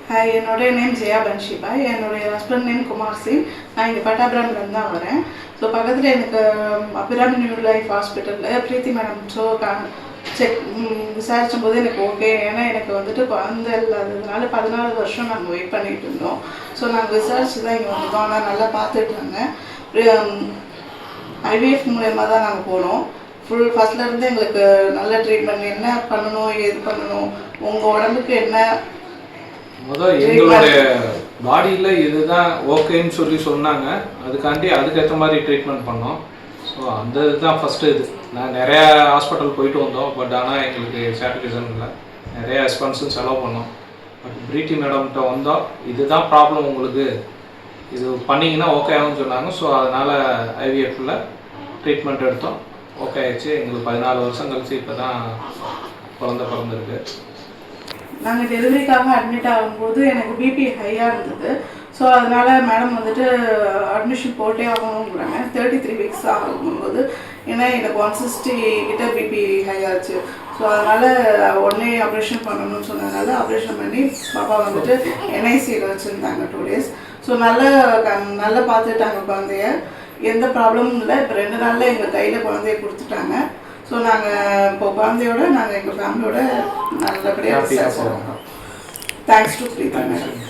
Hi, என்னோடைய name Jaya பன்ஷிபாய். என்னுடைய husband name Kumar Singh. நான் இங்கே பட்டாபிராமிலேருந்து தான் வரேன். ஸோ பக்கத்தில் எனக்கு அபிராமி நியூ லைஃப் ஹாஸ்பிட்டலில் பிரீத்தி மேடம் செக் விசாரிச்சும் போது எனக்கு ஓகே. ஏன்னா எனக்கு வந்துட்டு குழந்தை இல்லாததுனால 14 வருஷம் நாங்கள் வெயிட் பண்ணிகிட்டு இருந்தோம். ஸோ நாங்கள் விசாரிச்சு தான் இங்கே வந்தோம். ஆனால் நல்லா பார்த்துட்டாங்க. ஐவிஎஃப் மூலயமா தான் நாங்கள் போனோம். ஃபஸ்ட்லேருந்து எங்களுக்கு நல்ல ட்ரீட்மெண்ட், என்ன பண்ணணும் ஏது பண்ணணும், உங்கள் உடம்புக்கு என்ன முதல் எங்களுடைய பாடியில் இதுதான் ஓகேன்னு சொன்னாங்க. அதுக்கேற்ற மாதிரி ட்ரீட்மெண்ட் பண்ணோம். ஸோ அந்த இதுதான் ஃபஸ்ட்டு இது. நான் நிறையா ஹாஸ்பிட்டல் போயிட்டு வந்தோம். பட் ஆனால் எங்களுக்கு சாட்டிஸ்ஃபேக்ஷன் இல்லை. நிறையா எக்ஸ்பென்ஸும் செலவு பண்ணோம். பட் பிரீத்தி மேடம்கிட்ட வந்தோம், இதுதான் ப்ராப்ளம் உங்களுக்கு, இது பண்ணிங்கன்னா ஓகே ஆகும்னு சொன்னாங்க. ஸோ அதனால் ஐவிஎஃப்பில் ட்ரீட்மெண்ட் எடுத்தோம். ஓகே ஆயிடுச்சு. எங்களுக்கு 14 வருஷம் கழிச்சு இப்போ தான் குழந்தை பிறந்திருக்கு. நாங்கள் டெலிவரிக்காக அட்மிட் ஆகும்போது எனக்கு பிபி ஹையாக இருந்தது. ஸோ அதனால் மேடம் வந்துட்டு அட்மிஷன் போட்டே ஆகணுங்கிறாங்க. 33 வீக்ஸ் ஆகும்போது, ஏன்னா எனக்கு 160 கிட்ட பிபி ஹை ஆச்சு. ஸோ அதனால் உடனே ஆப்ரேஷன் பண்ணணும்னு சொன்னதுனால ஆப்ரேஷன் பண்ணி பாப்பா வந்துட்டு என்ஐசியில் வச்சுருந்தாங்க 2 days. ஸோ நல்லா பார்த்துட்டாங்க குழந்தைய. எந்த ப்ராப்ளமும் இல்லை. இப்போ 2 நாளில் எங்கள் கையில் குழந்தைய கொடுத்துட்டாங்க. ஸோ நாங்கள் இப்போ குழந்தையோட நாங்கள் எங்கள் ஃபேமிலியோட நல்லபடியாக தேங்க்ஸ் டு பிரீத்தி மேடம்.